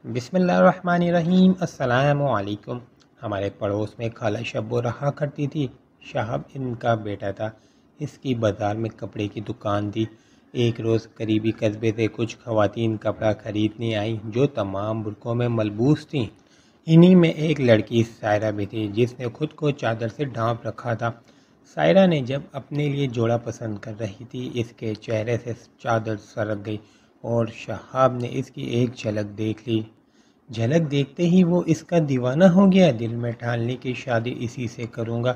بسم اللہ الرحمن الرحیم۔ السلام علیکم۔ ہمارے پڑوس میں خالہ شبو رہا کرتی تھی۔ شہاب ان کا بیٹا تھا۔ اس کی بازار میں کپڑے کی دکان تھی۔ ایک روز قریبی قصبے سے کچھ خواتین کپڑا خریدنے آئیں جو تمام برقعوں میں ملبوس تھیں۔ انہی میں ایک لڑکی سائرہ بھی تھی جس نے خود کو چادر سے ڈھانپ رکھا تھا۔ سائرہ نے جب اپنے لیے جوڑا پسند کر رہی تھی، اس کے چہرے سے چادر سرک گئی اور شہاب نے اس کی ایک جھلک دیکھ لی۔ جھلک دیکھتے ہی وہ اس کا دیوانہ ہو گیا۔ دل میں ٹھان لی کہ شادی اسی سے کروں گا،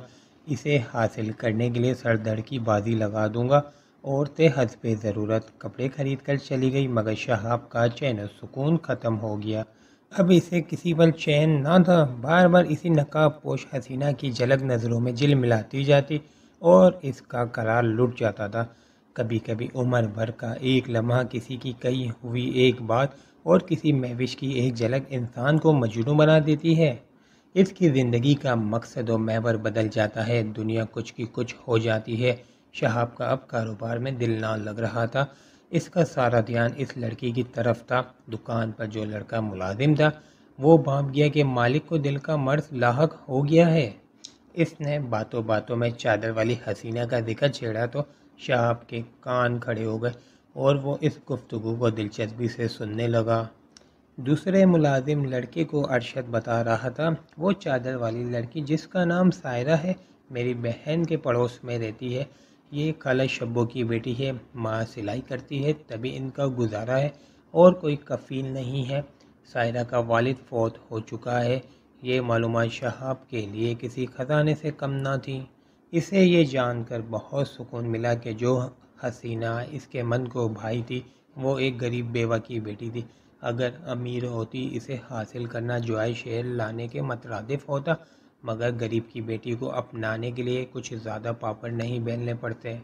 اسے حاصل کرنے کے لیے سر دھڑ کی بازی لگا دوں گا۔ عورتیں حسب ضرورت کپڑے خرید کر چلی گئی، مگر شہاب کا چین و سکون ختم ہو گیا۔ اب اسے کسی پر چین نہ تھا۔ بار بار اسی نقاب پوش حسینہ کی جھلک نظروں میں جل ملاتی جاتی اور اس کا قرار لٹ جاتا تھا۔ کبھی کبھی عمر بھر کا ایک لمحہ، کسی کی کہی ہوئی ایک بات اور کسی مہوش کی ایک جھلک انسان کو مجنون بنا دیتی ہے۔ اس کی زندگی کا مقصد و محور بدل جاتا ہے، دنیا کچھ کی کچھ ہو جاتی ہے۔ شہاب کا اب کاروبار میں دل نہ لگ رہا تھا۔ اس کا سارا دھیان اس لڑکی کی طرف تھا۔ دکان پر جو لڑکا ملازم تھا وہ بھانپ گیا کہ مالک کو دل کا مرض لاحق ہو گیا ہے۔ اس نے باتوں باتوں میں چادر والی حسینہ کا ذکر چھیڑا تو شہاب کے کان کھڑے ہو گئے اور وہ اس گفتگو کو دلچسپی سے سننے لگا۔ دوسرے ملازم لڑکے کو ارشد بتا رہا تھا، وہ چادر والی لڑکی جس کا نام سائرہ ہے میری بہن کے پڑوس میں رہتی ہے۔ یہ خالہ شبو کی بیٹی ہے، ماں سلائی کرتی ہے، تبھی ان کا گزارا ہے اور کوئی کفیل نہیں ہے۔ سائرہ کا والد فوت ہو چکا ہے۔ یہ معلومات شہاب کے لیے کسی خزانے سے کم نہ تھی۔ اسے یہ جان کر بہت سکون ملا کہ جو حسینہ اس کے من کو بھائی تھی وہ ایک غریب بیوہ کی بیٹی تھی۔ اگر امیر ہوتی اسے حاصل کرنا جوائے شہر لانے کے مترادف ہوتا، مگر غریب کی بیٹی کو اپنانے کے لیے کچھ زیادہ پاپڑ نہیں بیلنے پڑتے۔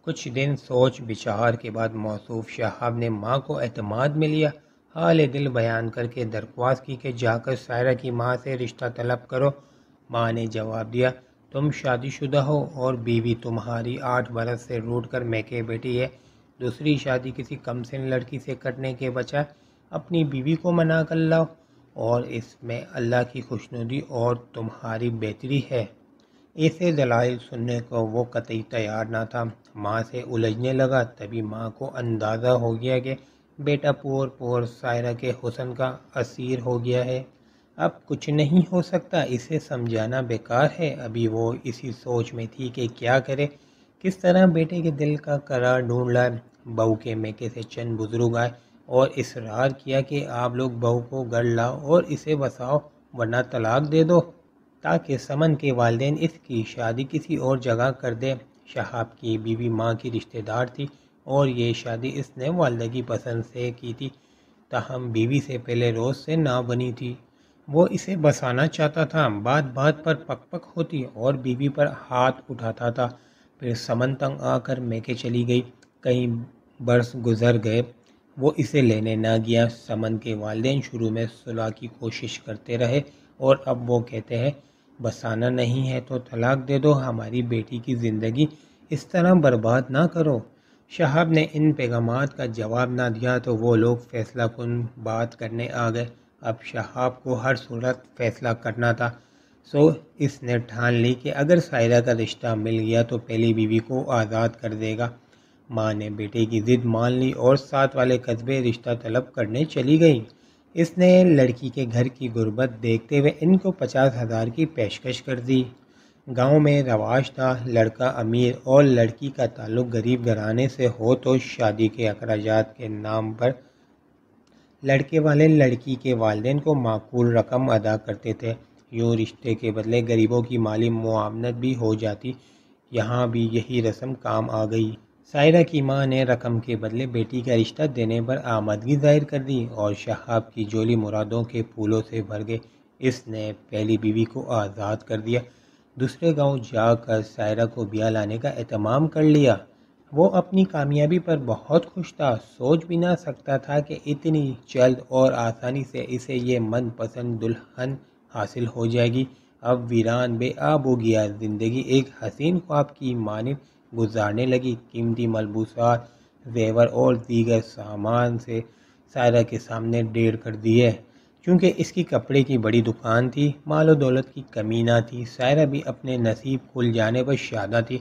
کچھ دن سوچ بچار کے بعد موصوف شہاب نے ماں کو اعتماد میں لیا، حال دل بیان کر کے درخواست کی کہ جا کر سائرہ کی ماں سے رشتہ طلب کرو۔ ماں نے جواب دیا، تم شادی شدہ ہو اور بیوی تمہاری 8 برس سے روٹھ کر میکے بیٹھی ہے۔ دوسری شادی کسی کم سن لڑکی سے کرنے کے بجائے اپنی بیوی کو منا کر لاؤ، اور اس میں اللہ کی خوشنودی اور تمہاری بہتری ہے۔ ایسے دلائل سننے کو وہ قطعی تیار نہ تھا۔ ماں سے الجھنے لگا، تبھی ماں کو اندازہ ہو گیا کہ بیٹا پور پور سائرہ کے حسن کا اسیر ہو گیا ہے۔ اب کچھ نہیں ہو سکتا، اسے سمجھانا بیکار ہے۔ ابھی وہ اسی سوچ میں تھی کہ کیا کرے، کس طرح بیٹے کے دل کا قرار ڈھونڈ لائے۔ بہو کے میکے سے چند بزرگ آئے اور اصرار کیا کہ آپ لوگ بہو کو گھر لاؤ اور اسے بساؤ، ورنہ طلاق دے دو، تاکہ سمن کے والدین اس کی شادی کسی اور جگہ کر دیں۔ شہاب کی بیوی ماں کی رشتہ دار تھی اور یہ شادی اس نے والدہ کی پسند سے کی تھی، تاہم بیوی سے پہلے روز سے نہ بنی تھی۔ وہ اسے بسانا چاہتا تھا، بات بات پر پک پک ہوتی اور بیوی پر ہاتھ اٹھاتا تھا۔ پھر سمن تنگ آ کر میکے چلی گئی۔ کئی برس گزر گئے، وہ اسے لینے نہ گیا۔ سمن کے والدین شروع میں صلح کی کوشش کرتے رہے اور اب وہ کہتے ہیں بسانا نہیں ہے تو طلاق دے دو، ہماری بیٹی کی زندگی اس طرح برباد نہ کرو۔ شہاب نے ان پیغامات کا جواب نہ دیا تو وہ لوگ فیصلہ کن بات کرنے آ گئے۔ اب شہاب کو ہر صورت فیصلہ کرنا تھا، سو اس نے ٹھان لی کہ اگر سائرہ کا رشتہ مل گیا تو پہلی بیوی کو آزاد کر دے گا۔ ماں نے بیٹے کی ضد مان لی اور ساتھ والے قصبے رشتہ طلب کرنے چلی گئی۔ اس نے لڑکی کے گھر کی غربت دیکھتے ہوئے ان کو 50,000 کی پیشکش کر دی۔ گاؤں میں رواج تھا، لڑکا امیر اور لڑکی کا تعلق غریب گھرانے سے ہو تو شادی کے اخراجات کے نام پر لڑکے والے لڑکی کے والدین کو معقول رقم ادا کرتے تھے۔ یوں رشتے کے بدلے غریبوں کی مالی معاونت بھی ہو جاتی۔ یہاں بھی یہی رسم کام آ گئی۔ سائرہ کی ماں نے رقم کے بدلے بیٹی کا رشتہ دینے پر آمادگی ظاہر کر دی اور شہاب کی جولی مرادوں کے پھولوں سے بھر گئی۔ اس نے پہلی بیوی کو آزاد کر دیا، دوسرے گاؤں جا کر سائرہ کو بیاہ لانے کا اہتمام کر لیا۔ وہ اپنی کامیابی پر بہت خوش تھا، سوچ بھی نہ سکتا تھا کہ اتنی جلد اور آسانی سے اسے یہ من پسند دلہن حاصل ہو جائے گی۔ اب ویران بے آب و گیا زندگی ایک حسین خواب کی مانند گزارنے لگی۔ قیمتی ملبوسات، زیور اور دیگر سامان سے سائرہ کے سامنے ڈھیر کر دیے۔ کیونکہ اس کی کپڑے کی بڑی دکان تھی، مال و دولت کی کمی نہ تھی، سائرہ بھی اپنے نصیب کھل جانے پر شادہ تھی۔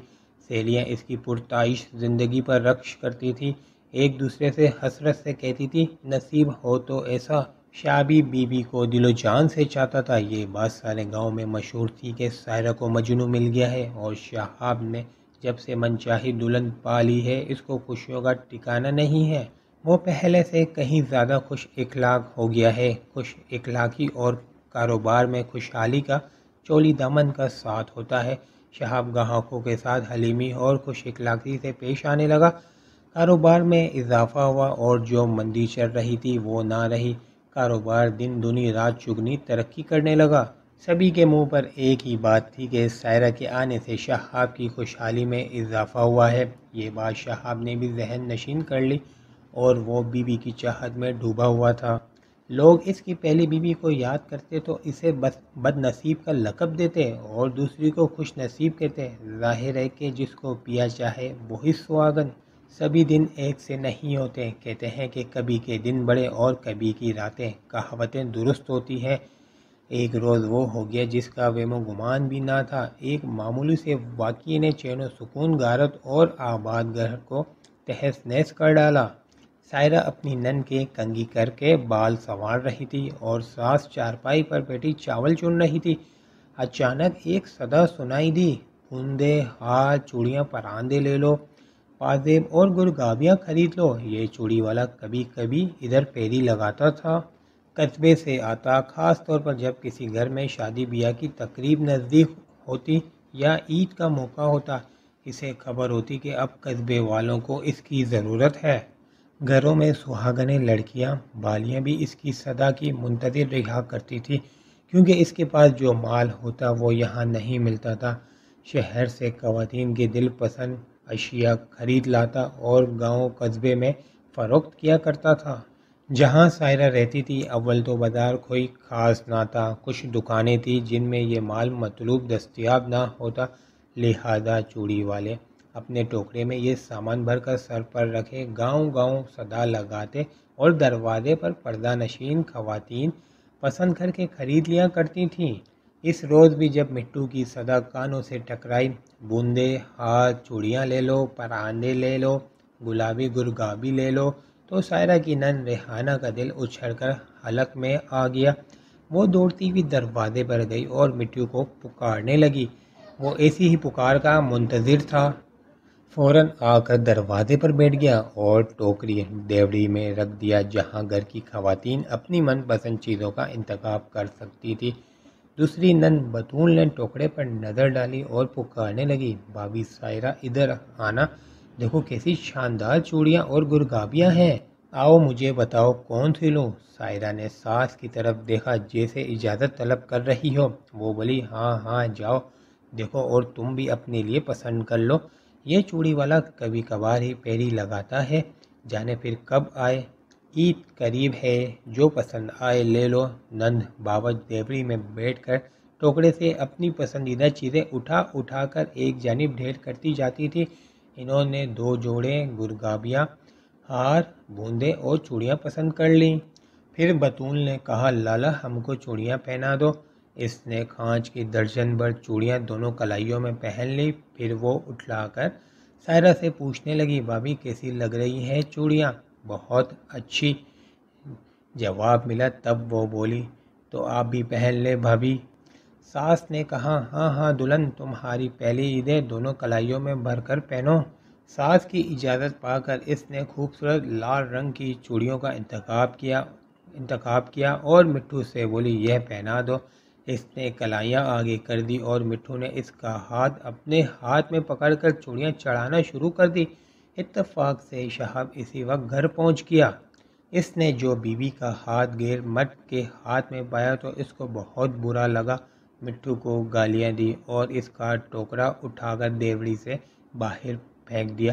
سہیلیاں اس کی پرتعیش زندگی پر رقص کرتی تھی، ایک دوسرے سے حسرت سے کہتی تھی نصیب ہو تو ایسا، شعبی بی بی کو دل و جان سے چاہتا تھا۔ یہ بات سارے گاؤں میں مشہور تھی کہ سائرہ کو مجنوں مل گیا ہے اور شہاب نے جب سے من چاہی دلہن پا لی ہے اس کو خوشیوں کا ٹھکانہ نہیں ہے۔ وہ پہلے سے کہیں زیادہ خوش اخلاق ہو گیا ہے۔ خوش اخلاقی اور کاروبار میں خوشحالی کا چولی دامن کا ساتھ ہوتا ہے۔ شہاب گاہکوں کے ساتھ حلیمی اور خوش اخلاقی سے پیش آنے لگا، کاروبار میں اضافہ ہوا اور جو مندی چل رہی تھی وہ نہ رہی، کاروبار دن دنی رات چگنی ترقی کرنے لگا۔ سبھی کے منہ پر ایک ہی بات تھی کہ سائرہ کے آنے سے شہاب کی خوشحالی میں اضافہ ہوا ہے۔ یہ بات شہاب نے بھی ذہن نشین کر لی اور وہ بی بی کی چاہت میں ڈوبا ہوا تھا۔ لوگ اس کی پہلی بیوی کو یاد کرتے تو اسے بد نصیب کا لقب دیتے اور دوسری کو خوش نصیب کہتے۔ ظاہر ہے کہ جس کو پیا چاہے وہی سہاگن۔ سبھی دن ایک سے نہیں ہوتے، کہتے ہیں کہ کبھی کے دن بڑے اور کبھی کی راتیں، کہاوتیں درست ہوتی ہیں۔ ایک روز وہ ہو گیا جس کا وہم و گمان بھی نہ تھا۔ ایک معمولی سے واقعے نے چین و سکون غارت اور آباد گھر کو تہس نہس کر ڈالا۔ سائرہ اپنی نن کے کنگھی کر کے بال سنوار رہی تھی اور ساس چارپائی پر بیٹھی چاول چن رہی تھی۔ اچانک ایک صدا سنائی دی، بوندے، ہار، چوڑیاں پراندے لے لو، پازیب اور گرگابیاں خرید لو۔ یہ چوڑی والا کبھی کبھی ادھر پیری لگاتا تھا، قصبے سے آتا، خاص طور پر جب کسی گھر میں شادی بیاہ کی تقریب نزدیک ہوتی یا عید کا موقع ہوتا، اسے خبر ہوتی کہ اب قصبے والوں کو اس کی ضرورت ہے۔ گھروں میں سہاگنیں لڑکیاں بالیاں بھی اس کی صدا کی منتظر رہا کرتی تھی، کیونکہ اس کے پاس جو مال ہوتا وہ یہاں نہیں ملتا تھا۔ شہر سے خواتین کے دل پسند اشیاء خرید لاتا اور گاؤں قصبے میں فروخت کیا کرتا تھا۔ جہاں سائرہ رہتی تھی اول تو بازار کوئی خاص نہ تھا، کچھ دکانیں تھیں جن میں یہ مال مطلوب دستیاب نہ ہوتا، لہذا چوڑی والے اپنے ٹوکرے میں یہ سامان بھر کر سر پر رکھے گاؤں گاؤں صدا لگاتے اور دروازے پر پردہ نشین خواتین پسند کر کے خرید لیا کرتی تھیں۔ اس روز بھی جب مٹھو کی صدا کانوں سے ٹکرائی، بوندے، ہار، چوڑیاں لے لو، پراندے لے لو، گلابی گرگابی لے لو، تو سائرہ کی نن ریحانہ کا دل اچھل کر حلق میں آ گیا۔ وہ دوڑتی ہوئی دروازے پر گئی اور مٹھو کو پکارنے لگی۔ وہ ایسی ہی پکار کا منتظر تھا، فوراً آ کر دروازے پر بیٹھ گیا اور ٹوکری دیوڑی میں رکھ دیا جہاں گھر کی خواتین اپنی من پسند چیزوں کا انتخاب کر سکتی تھی۔ دوسری نن بطول نے ٹوکرے پر نظر ڈالی اور پکارنے لگی، بھابھی سائرہ ادھر آنا، دیکھو کیسی شاندار چوڑیاں اور گرگابیاں ہیں، آؤ مجھے بتاؤ کون سی لوں۔ سائرہ نے ساس کی طرف دیکھا جیسے اجازت طلب کر رہی ہو۔ وہ بولی، ہاں ہاں جاؤ دیکھو اور تم بھی اپنے لیے پسند کر لو، یہ چوڑی والا کبھی کبھار ہی پیری لگاتا ہے، جانے پھر کب آئے، عید قریب ہے، جو پسند آئے لے لو۔ نند باوچ دیوڑی میں بیٹھ کر ٹوکرے سے اپنی پسندیدہ چیزیں اٹھا اٹھا کر ایک جانب ڈھیر کرتی جاتی تھی۔ انہوں نے 2 جوڑے گرگابیاں، ہار، بوندے اور چوڑیاں پسند کر لیں۔ پھر بطول نے کہا، لالا ہم کو چوڑیاں پہنا دو۔ اس نے کھانچ کی درجن بھر چوڑیاں دونوں کلائیوں میں پہن لی، پھر وہ اٹھلا کر سائرہ سے پوچھنے لگی، بھابھی کیسی لگ رہی ہیں چوڑیاں؟ بہت اچھی جواب ملا۔ تب وہ بولی، تو آپ بھی پہن لیں بھابھی۔ ساس نے کہا، ہاں ہاں دلہن تمہاری پہلی عید ہے، دونوں کلائیوں میں بھر کر پہنو۔ ساس کی اجازت پا کر اس نے خوبصورت لال رنگ کی چوڑیوں کا انتخاب کیا اور مٹھو سے بولی، یہ پہنا دو۔ اس نے کلائیاں آگے کر دی اور مٹھو نے اس کا ہاتھ اپنے ہاتھ میں پکڑ کر چوڑیاں چڑھانا شروع کر دی۔ اتفاق سے شہاب اسی وقت گھر پہنچ گیا۔ اس نے جو بیوی کا ہاتھ غیر مرد کے ہاتھ میں پایا تو اس کو بہت برا لگا، مٹھو کو گالیاں دی اور اس کا ٹوکرا اٹھا کر دیوڑی سے باہر پھینک دیا۔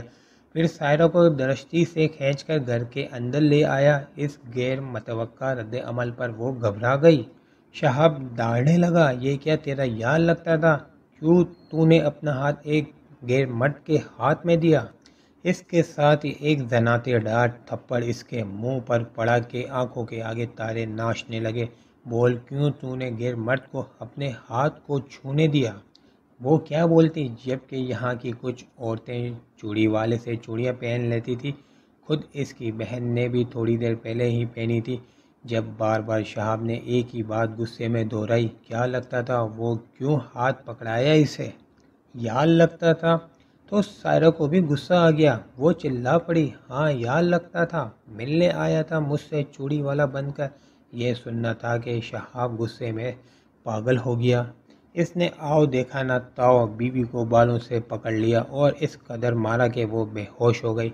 پھر سائرہ کو درشتی سے کھینچ کر گھر کے اندر لے آیا۔ اس غیر متوقع رد عمل پر وہ گھبرا گئی۔ شہاب داڑھنے لگا، یہ کیا تیرا یار لگتا تھا؟ کیوں تو نے اپنا ہاتھ ایک غیر مرد کے ہاتھ میں دیا؟ اس کے ساتھ ہی ایک زناتے ڈانٹ تھپڑ اس کے منہ پر پڑا کہ آنکھوں کے آگے تارے ناچنے لگے۔ بول کیوں تو نے غیر مرد کو اپنے ہاتھ کو چھونے دیا؟ وہ کیا بولتی جبکہ یہاں کی کچھ عورتیں چوڑی والے سے چوڑیاں پہن لیتی تھی، خود اس کی بہن نے بھی تھوڑی دیر پہلے ہی پہنی تھی۔ جب بار بار شہاب نے ایک ہی بات غصے میں دہرائی، کیا لگتا تھا وہ کیوں ہاتھ پکڑایا اسے؟ یاد لگتا تھا تو سائرہ کو بھی غصہ آ گیا، وہ چلا پڑی، ہاں یاد لگتا تھا، ملنے آیا تھا مجھ سے چوڑی والا بن کر۔ یہ سننا تھا کہ شہاب غصے میں پاگل ہو گیا۔ اس نے آؤ دیکھا نہ تاؤ بیوی کو بالوں سے پکڑ لیا اور اس قدر مارا کہ وہ بے ہوش ہو گئی۔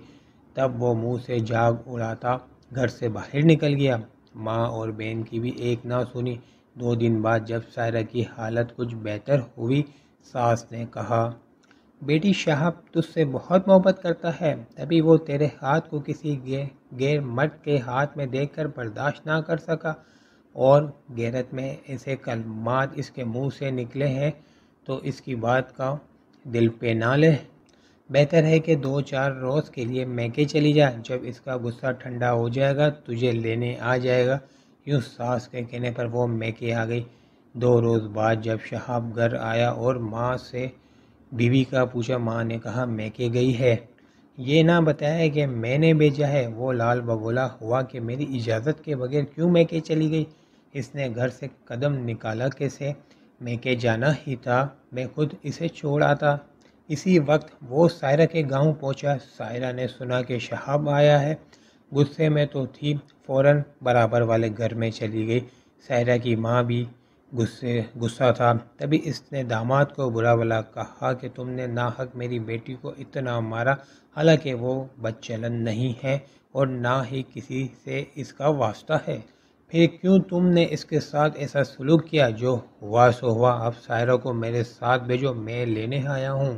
تب وہ منہ سے جھاگ اڑاتا گھر سے باہر نکل گیا۔ ماں اور بہن کی بھی ایک نہ سنی۔ 2 دن بعد جب سائرہ کی حالت کچھ بہتر ہوئی، ساس نے کہا، بیٹی شہاب تجھ سے بہت محبت کرتا ہے، تبھی وہ تیرے ہاتھ کو کسی غیر مرد کے ہاتھ میں دیکھ کر برداشت نہ کر سکا، اور غیرت میں ایسے کلمات اس کے منہ سے نکلے ہیں تو اس کی بات کا دل پہ نہ لے۔ بہتر ہے کہ 2-4 روز کے لیے میکے چلی جا، جب اس کا غصہ ٹھنڈا ہو جائے گا تجھے لینے آ جائے گا۔ یوں ساس کے کہنے پر وہ میکے آ گئی۔ 2 روز بعد جب شہاب گھر آیا اور ماں سے بیوی کا پوچھا، ماں نے کہا میکے گئی ہے، یہ نہ بتایا کہ میں نے بھیجا ہے۔ وہ لال بگولا ہوا کہ میری اجازت کے بغیر کیوں میکے چلی گئی؟ اس نے گھر سے قدم نکالا کیسے؟ میکے جانا ہی تھا، میں خود اسے چھوڑ آتا۔ اسی وقت وہ سائرہ کے گاؤں پہنچا۔ سائرہ نے سنا کہ شہاب آیا ہے، غصے میں تو تھی، فوراً برابر والے گھر میں چلی گئی۔ سائرہ کی ماں بھی غصہ تھا، تبھی اس نے داماد کو برا بھلا کہا کہ تم نے ناحق میری بیٹی کو اتنا مارا، حالانکہ وہ بدچلن نہیں ہے اور نہ ہی کسی سے اس کا واسطہ ہے۔ پھر کیوں تم نے اس کے ساتھ ایسا سلوک کیا؟ جو ہوا سو ہوا، اب سائرہ کو میرے ساتھ بھیجو، میں لینے آیا ہوں۔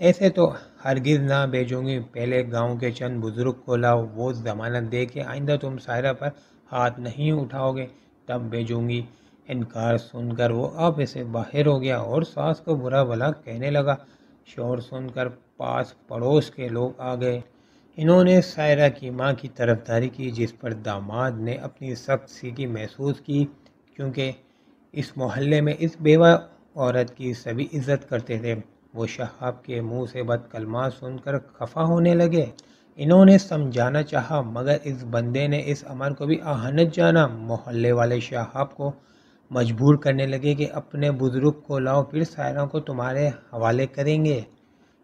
ایسے تو ہرگز نہ بھیجوں گی، پہلے گاؤں کے چند بزرگ کو لاؤ، وہ ضمانت دے کہ آئندہ تم سائرہ پر ہاتھ نہیں اٹھاؤ گے، تب بھیجوں گی۔ انکار سن کر وہ آپ سے باہر ہو گیا اور ساس کو برا بھلا کہنے لگا۔ شور سن کر پاس پڑوس کے لوگ آ گئے۔ انہوں نے سائرہ کی ماں کی طرفداری کی، جس پر داماد نے اپنی سخت سیٹھی محسوس کی، کیونکہ اس محلے میں اس بیوہ عورت کی سبھی عزت کرتے تھے۔ وہ شہاب کے منہ سے بد کلمات سن کر خفا ہونے لگے۔ انہوں نے سمجھانا چاہا مگر اس بندے نے اس امر کو بھی اہانت جانا۔ محلے والے شہاب کو مجبور کرنے لگے کہ اپنے بزرگ کو لاؤ، پھر سائرہ کو تمہارے حوالے کریں گے۔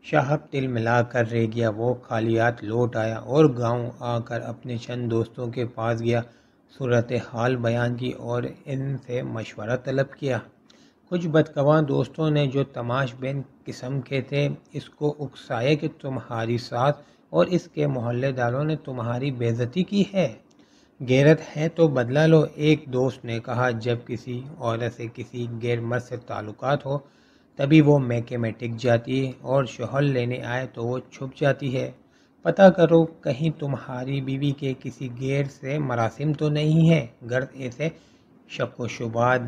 شہاب تل ملا کر رہ گیا۔ وہ خالی ہاتھ لوٹ آیا اور گاؤں آ کر اپنے چند دوستوں کے پاس گیا، صورتحال بیان کی اور ان سے مشورہ طلب کیا۔ کچھ بدگواں دوستوں نے جو تماش بین قسم کے تھے اس کو اکسایا کہ تمہاری ساس اور اس کے محلے داروں نے تمہاری بے عزتی کی ہے، غیرت ہے تو بدلہ لو۔ ایک دوست نے کہا، جب کسی عورت سے کسی غیر مرد سے تعلقات ہو تبھی وہ میکے میں ٹک جاتی ہے، اور شوہر لینے آئے تو وہ چھپ جاتی ہے۔ پتہ کرو کہیں تمہاری بیوی کے کسی غیر سے مراسم تو نہیں ہے، گر ایسے شک و شبہات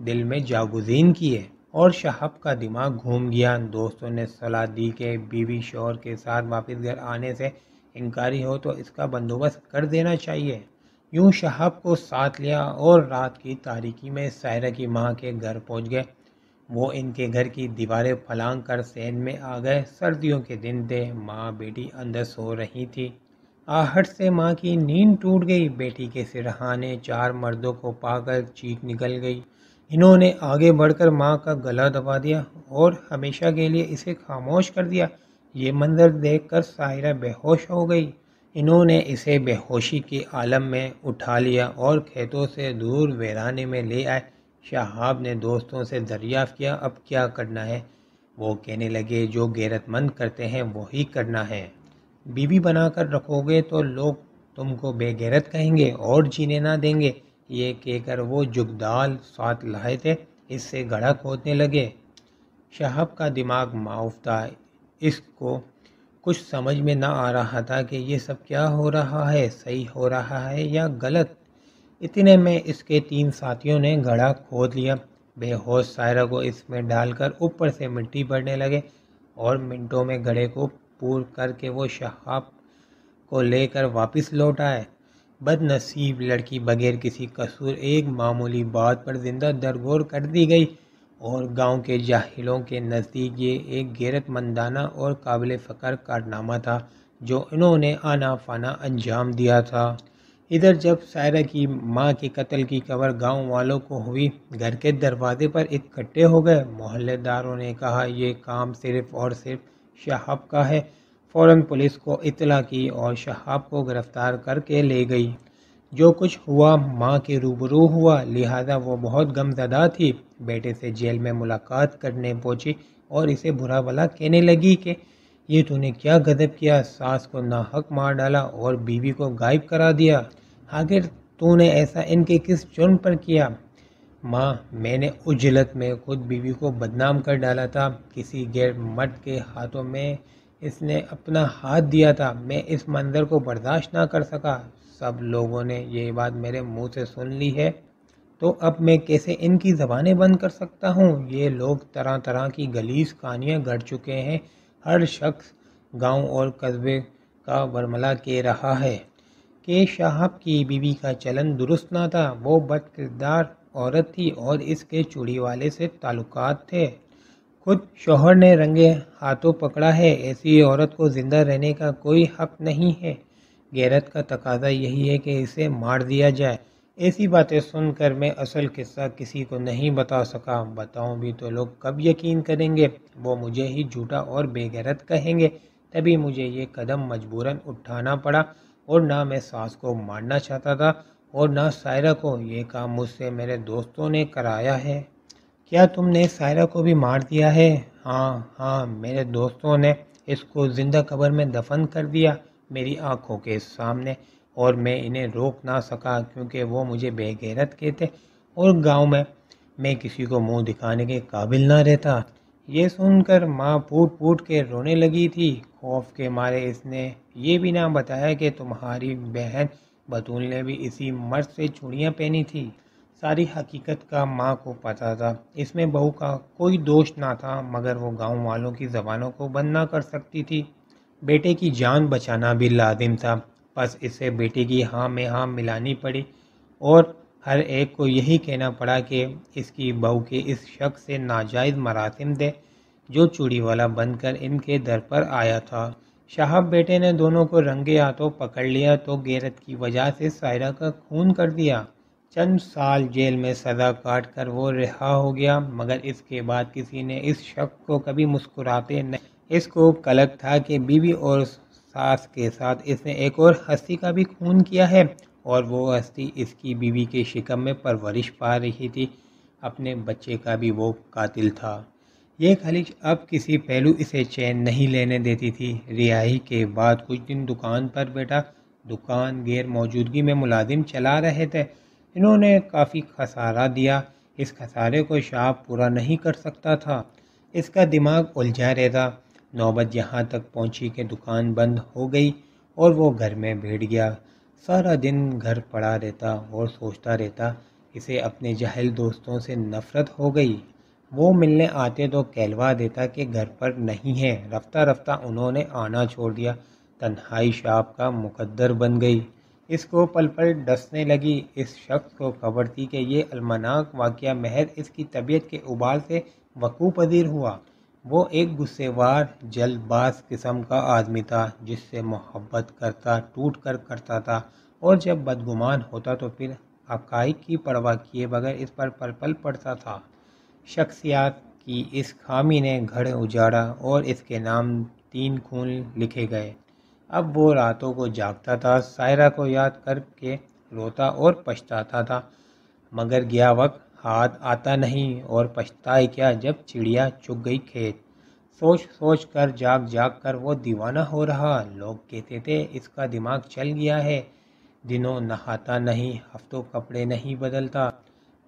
دل میں جاگزین کیے۔ اور شہاب کا دماغ گھوم گیا۔ دوستوں نے صلاح دی کہ بیوی شوہر کے ساتھ واپس گھر آنے سے انکاری ہو تو اس کا بندوبست کر دینا چاہیے۔ یوں شہاب کو ساتھ لیا اور رات کی تاریکی میں سائرہ کی ماں کے گھر پہنچ گئے۔ وہ ان کے گھر کی دیواریں پھلانگ کر صحن میں آ گئے۔ سردیوں کے دن تھے، ماں بیٹی اندر سو رہی تھی۔ آہٹ سے ماں کی نیند ٹوٹ گئی۔ بیٹی کے سرہانے 4 مردوں کو پا کر چیخ نکل گئی۔ انہوں نے آگے بڑھ کر ماں کا گلا دبا دیا اور ہمیشہ کے لیے اسے خاموش کر دیا۔ یہ منظر دیکھ کر سائرہ بے ہوش ہو گئی۔ انہوں نے اسے بے ہوشی کے عالم میں اٹھا لیا اور کھیتوں سے دور ویرانے میں لے آئے۔ شہاب نے دوستوں سے دریافت کیا، اب کیا کرنا ہے؟ وہ کہنے لگے، جو غیرت مند کرتے ہیں وہی کرنا ہے۔ بیوی بنا کر رکھو گے تو لوگ تم کو بے غیرت کہیں گے اور جینے نہ دیں گے۔ یہ کہہ کر وہ جگدال ساتھ لائے تھے، اس سے گڑھا کھودنے لگے۔ شہاب کا دماغ معاف تھا، اس کو کچھ سمجھ میں نہ آ رہا تھا کہ یہ سب کیا ہو رہا ہے، صحیح ہو رہا ہے یا غلط۔ اتنے میں اس کے 3 ساتھیوں نے گڑھا کھود لیا۔ بے ہوش سائرہ کو اس میں ڈال کر اوپر سے مٹی بھرنے لگے اور منٹوں میں گڑھے کو پور کر کے وہ شہاب کو لے کر واپس لوٹ آئے۔ بد نصیب لڑکی بغیر کسی قصور ایک معمولی بات پر زندہ درگور کر دی گئی، اور گاؤں کے جاہلوں کے نزدیک یہ ایک غیرت مندانہ اور قابل فخر کارنامہ تھا جو انہوں نے آنا فانا انجام دیا تھا۔ ادھر جب سائرہ کی ماں کے قتل کی خبر گاؤں والوں کو ہوئی، گھر کے دروازے پر اکٹھے ہو گئے۔ محلے داروں نے کہا یہ کام صرف اور صرف شہاب کا ہے۔ فوراً پولیس کو اطلاع کی اور شہاب کو گرفتار کر کے لے گئی۔ جو کچھ ہوا ماں کے روبرو ہوا، لہذا وہ بہت غم زدہ تھی۔ بیٹے سے جیل میں ملاقات کرنے پہنچی اور اسے برا بھلا کہنے لگی کہ یہ تو نے کیا غضب کیا، ساس کو ناحق مار ڈالا اور بیوی کو غائب کرا دیا، آخر تو نے ایسا ان کے کس جرم پر کیا؟ ماں، میں نے عجلت میں خود بیوی کو بدنام کر ڈالا تھا، کسی غیر مرد کے ہاتھوں میں اس نے اپنا ہاتھ دیا تھا، میں اس منظر کو برداشت نہ کر سکا۔ سب لوگوں نے یہ بات میرے منہ سے سن لی ہے تو اب میں کیسے ان کی زبانیں بند کر سکتا ہوں؟ یہ لوگ طرح طرح کی غلیظ کہانیاں گڑھ چکے ہیں، ہر شخص گاؤں اور قصبے کا برملا کہہ رہا ہے کہ شہاب کی بیوی کا چلن درست نہ تھا، وہ بد کردار عورت تھی اور اس کے چوڑی والے سے تعلقات تھے۔ خود شوہر نے رنگے ہاتھوں پکڑا ہے، ایسی عورت کو زندہ رہنے کا کوئی حق نہیں ہے، غیرت کا تقاضا یہی ہے کہ اسے مار دیا جائے۔ ایسی باتیں سن کر میں اصل قصہ کسی کو نہیں بتا سکا، بتاؤں بھی تو لوگ کب یقین کریں گے، وہ مجھے ہی جھوٹا اور بے غیرت کہیں گے۔ تبھی مجھے یہ قدم مجبوراً اٹھانا پڑا، اور نہ میں ساس کو مارنا چاہتا تھا اور نہ سائرہ کو، یہ کام مجھ سے میرے دوستوں نے کرایا ہے۔ کیا تم نے سائرہ کو بھی مار دیا ہے؟ ہاں، میرے دوستوں نے اس کو زندہ قبر میں دفن کر دیا میری آنکھوں کے سامنے، اور میں انہیں روک نہ سکا کیونکہ وہ مجھے بے غیرت کہتے اور گاؤں میں کسی کو منہ دکھانے کے قابل نہ رہتا۔ یہ سن کر ماں پھوٹ پھوٹ کے رونے لگی تھی، خوف کے مارے اس نے یہ بھی نہ بتایا کہ تمہاری بہن بطول نے بھی اسی مرد سے چوڑیاں پہنی تھی۔ ساری حقیقت کا ماں کو پتہ تھا، اس میں بہو کا کوئی دوش نہ تھا، مگر وہ گاؤں والوں کی زبانوں کو بند نہ کر سکتی تھی۔ بیٹے کی جان بچانا بھی لازم تھا، بس اسے بیٹے کی ہاں میں ہاں ملانی پڑی، اور ہر ایک کو یہی کہنا پڑا کہ اس کی بہو کے اس شخص سے ناجائز مراسم دے جو چوڑی والا بن کر ان کے در پر آیا تھا۔ شہاب بیٹے نے دونوں کو رنگے ہاتھوں پکڑ لیا تو غیرت کی وجہ سے سائرہ کا خون کر دیا۔ چند سال جیل میں سزا کاٹ کر وہ رہا ہو گیا، مگر اس کے بعد کسی نے اس شخص کو کبھی مسکراتے نہیں۔ اس کو کلک تھا کہ بیوی اور ساس کے ساتھ اس نے ایک اور ہستی کا بھی خون کیا ہے، اور وہ ہستی اس کی بیوی کے شکم میں پرورش پا رہی تھی، اپنے بچے کا بھی وہ قاتل تھا۔ یہ خلش اب کسی پہلو اسے چین نہیں لینے دیتی تھی۔ رہائی کے بعد کچھ دن دکان پر بیٹھا، دکان غیر موجودگی میں ملازم چلا رہے تھے، انہوں نے کافی خسارہ دیا، اس خسارے کو شہاب پورا نہیں کر سکتا تھا، اس کا دماغ الجھا رہتا۔ نوبت یہاں تک پہنچی کہ دکان بند ہو گئی اور وہ گھر میں بیٹھ گیا، سارا دن گھر پڑا رہتا اور سوچتا رہتا، اسے اپنے جاہل دوستوں سے نفرت ہو گئی، وہ ملنے آتے تو کہلوا دیتا کہ گھر پر نہیں ہے، رفتہ رفتہ انہوں نے آنا چھوڑ دیا، تنہائی شہاب کا مقدر بن گئی، اس کو پل پل ڈسنے لگی۔ اس شخص کو خبر تھی کہ یہ المناک واقعہ محض اس کی طبیعت کے ابال سے وقوع پذیر ہوا، وہ ایک غصے وار جلد باز قسم کا آدمی تھا، جس سے محبت کرتا ٹوٹ کر کرتا تھا، اور جب بدگمان ہوتا تو پھر حقائق کی پرواہ کیے بغیر اس پر پل پل پڑتا تھا۔ شخصیات کی اس خامی نے گھر اجاڑا اور اس کے نام 3 خون لکھے گئے۔ اب وہ راتوں کو جاگتا تھا، سائرہ کو یاد کر کے روتا اور پچھتاتا تھا، مگر گیا وقت ہاتھ آتا نہیں، اور پچھتائے کیا جب چڑیا چگ گئی کھیت۔ سوچ سوچ کر جاگ جاگ کر وہ دیوانہ ہو رہا، لوگ کہتے تھے اس کا دماغ چل گیا ہے، دنوں نہاتا نہیں، ہفتوں کپڑے نہیں بدلتا،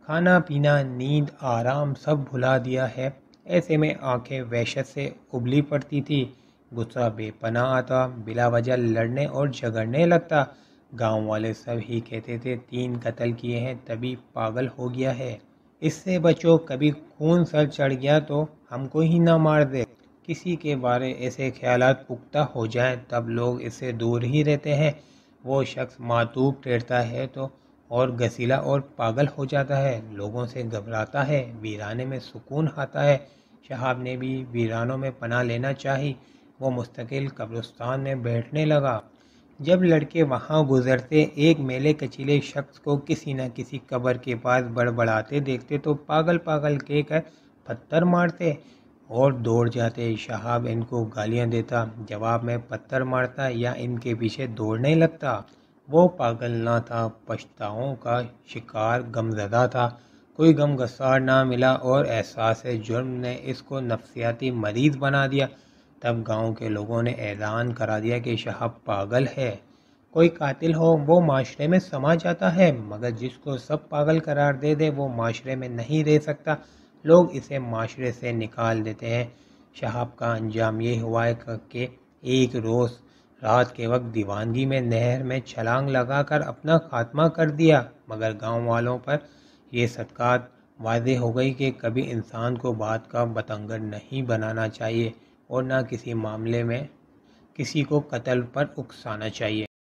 کھانا پینا نیند آرام سب بھلا دیا ہے۔ ایسے میں آنکھیں وحشت سے ابلی پڑتی تھی، غصہ بے پناہ آتا، بلا وجہ لڑنے اور جھگڑنے لگتا، گاؤں والے سب ہی کہتے تھے 3 قتل کیے ہیں تبھی پاگل ہو گیا ہے، اس سے بچو، کبھی خون سر چڑھ گیا تو ہم کو ہی نہ مار دے۔ کسی کے بارے ایسے خیالات پختہ ہو جائیں تب لوگ اس سے دور ہی رہتے ہیں۔ وہ شخص معتوب ٹھہرتا ہے تو اور گسیلا اور پاگل ہو جاتا ہے، لوگوں سے گھبراتا ہے، ویرانے میں سکون آتا ہے۔ شہاب نے بھی ویرانوں میں پناہ لینا چاہی، وہ مستقل قبرستان میں بیٹھنے لگا۔ جب لڑکے وہاں گزرتے ایک میلے کچیلے شخص کو کسی نہ کسی قبر کے پاس بڑبڑاتے دیکھتے تو پاگل پاگل کہہ کر پتھر مارتے اور دوڑ جاتے۔ شہاب ان کو گالیاں دیتا، جواب میں پتھر مارتا یا ان کے پیچھے دوڑنے لگتا۔ وہ پاگل نہ تھا، پچھتاؤں کا شکار غمزدہ تھا۔ کوئی غم گسار نہ ملا اور احساس جرم نے اس کو نفسیاتی مریض بنا دیا۔ تب گاؤں کے لوگوں نے اعلان کرا دیا کہ شہاب پاگل ہے۔ کوئی قاتل ہو وہ معاشرے میں سما جاتا ہے، مگر جس کو سب پاگل قرار دے دے وہ معاشرے میں نہیں رہ سکتا، لوگ اسے معاشرے سے نکال دیتے ہیں۔ شہاب کا انجام یہ ہوا کہ ایک روز رات کے وقت دیوانگی میں نہر میں چھلانگ لگا کر اپنا خاتمہ کر دیا، مگر گاؤں والوں پر یہ صدقات واضح ہو گئی کہ کبھی انسان کو بات کا بتنگڑ نہیں بنانا چاہیے اور نہ کسی معاملے میں کسی کو قتل پر اکسانا چاہیے۔